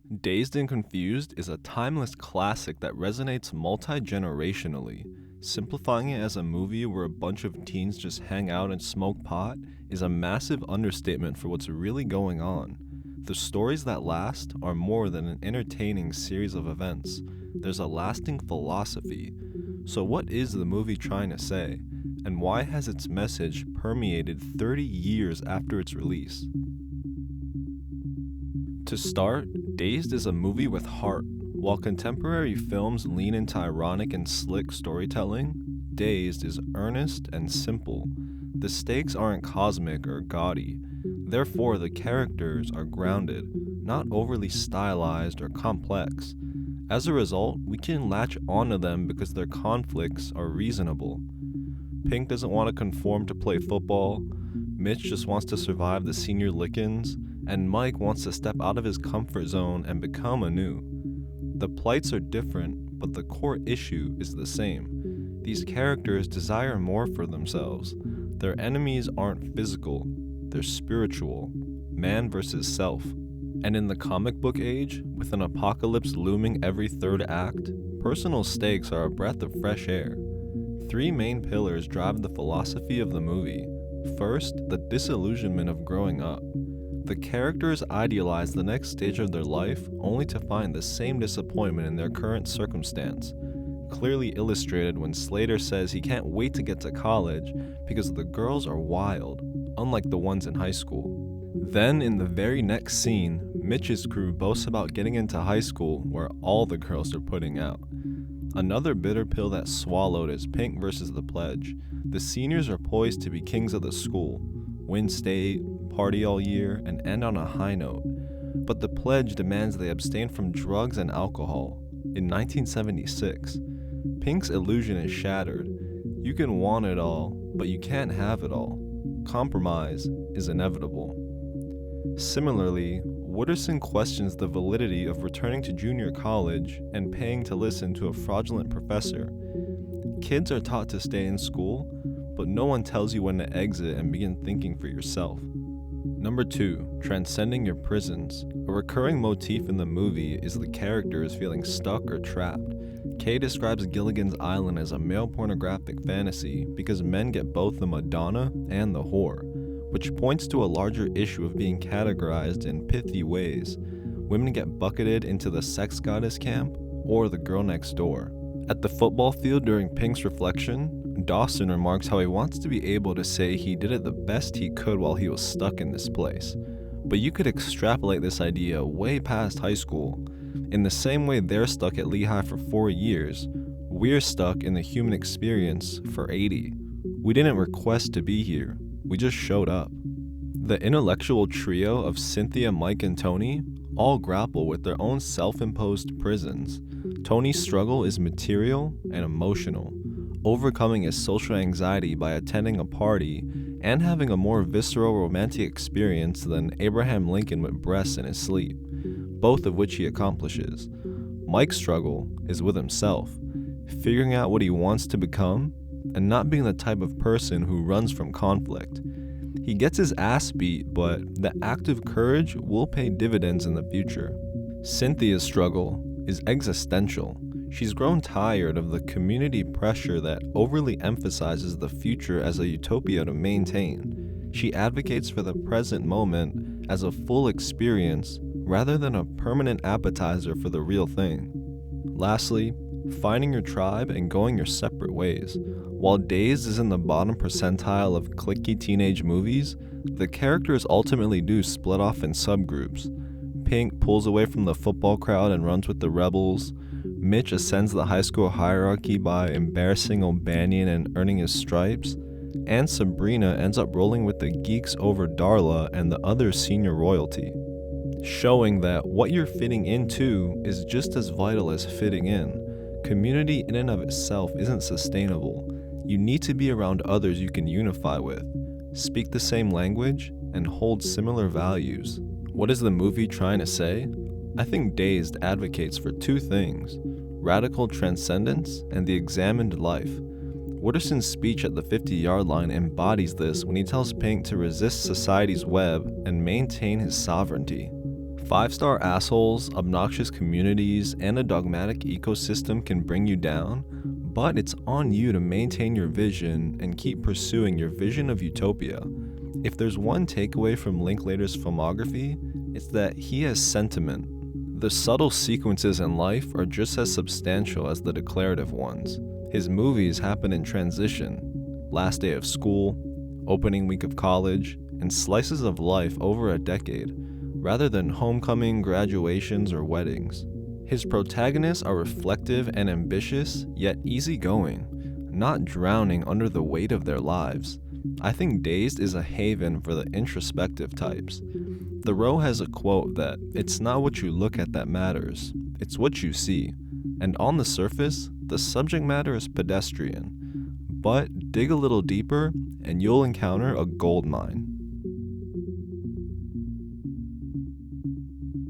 Dazed and Confused is a timeless classic that resonates multi-generationally. Simplifying it as a movie where a bunch of teens just hang out and smoke pot is a massive understatement for what's really going on. The stories that last are more than an entertaining series of events. There's a lasting philosophy. So what is the movie trying to say? And why has its message permeated 30 years after its release? To start, Dazed is a movie with heart. While contemporary films lean into ironic and slick storytelling, Dazed is earnest and simple. The stakes aren't cosmic or gaudy. Therefore, the characters are grounded, not overly stylized or complex. As a result, we can latch onto them because their conflicts are reasonable. Pink doesn't want to conform to play football, Mitch just wants to survive the senior lickings, and Mike wants to step out of his comfort zone and become anew. The plights are different, but the core issue is the same. These characters desire more for themselves. Their enemies aren't physical, they're spiritual. Man versus self. And in the comic book age, with an apocalypse looming every third act, personal stakes are a breath of fresh air. Three main pillars drive the philosophy of the movie. First, the disillusionment of growing up. The characters idealize the next stage of their life only to find the same disappointment in their current circumstance, clearly illustrated when Slater says he can't wait to get to college because the girls are wild, unlike the ones in high school. Then, in the very next scene, Mitch's crew boasts about getting into high school where all the girls are putting out. Another bitter pill that's swallowed is Pink versus the Pledge. The seniors are poised to be kings of the school, win state, party all year, and end on a high note. But the Pledge demands they abstain from drugs and alcohol. In 1976, Pink's illusion is shattered. You can want it all, but you can't have it all. Compromise is inevitable. Similarly, Wooderson questions the validity of returning to junior college and paying to listen to a fraudulent professor. Kids are taught to stay in school, but no one tells you when to exit and begin thinking for yourself. Number 2, transcending your prisons. A recurring motif in the movie is the characters feeling stuck or trapped. Kay describes Gilligan's Island as a male pornographic fantasy because men get both the Madonna and the whore, which points to a larger issue of being categorized in pithy ways. Women get bucketed into the sex goddess camp or the girl next door. At the football field during Pink's reflection, Dawson remarks how he wants to be able to say he did it the best he could while he was stuck in this place. But you could extrapolate this idea way past high school. In the same way they're stuck at Lehigh for 4 years, we're stuck in the human experience for 80. We didn't request to be here. We just showed up. The intellectual trio of Cynthia, Mike, and Tony all grapple with their own self-imposed prisons. Tony's struggle is material and emotional, overcoming his social anxiety by attending a party and having a more visceral romantic experience than Abraham Lincoln with breasts in his sleep, both of which he accomplishes. Mike's struggle is with himself, figuring out what he wants to become and not being the type of person who runs from conflict. He gets his ass beat, but the act of courage will pay dividends in the future. Cynthia's struggle is existential. She's grown tired of the community pressure that overly emphasizes the future as a utopia to maintain. She advocates for the present moment as a full experience rather than a permanent appetizer for the real thing. Lastly, finding your tribe and going your separate ways. While Dazed is in the bottom percentile of cliquey teenage movies, the characters ultimately do split off in subgroups. Pink pulls away from the football crowd and runs with the rebels. Mitch ascends the high school hierarchy by embarrassing O'Banion and earning his stripes. And Sabrina ends up rolling with the geeks over Darla and the other senior royalty, showing that what you're fitting into is just as vital as fitting in. Community in and of itself isn't sustainable. You need to be around others you can unify with, speak the same language, and hold similar values. What is the movie trying to say? I think Dazed advocates for two things: radical transcendence and the examined life. Wooderson's speech at the 50-yard line embodies this when he tells Pink to resist society's web and maintain his sovereignty. Five-star assholes, obnoxious communities, and a dogmatic ecosystem can bring you down, but it's on you to maintain your vision and keep pursuing your vision of utopia. If there's one takeaway from Linklater's filmography, it's that he has sentiment. The subtle sequences in life are just as substantial as the declarative ones. His movies happen in transition, last day of school, opening week of college, and slices of life over a decade, rather than homecoming, graduations, or weddings. His protagonists are reflective and ambitious, yet easygoing, not drowning under the weight of their lives. I think Dazed is a haven for the introspective types. Thoreau has a quote that, "It's not what you look at that matters, it's what you see." And on the surface, the subject matter is pedestrian. But dig a little deeper, and you'll encounter a gold mine.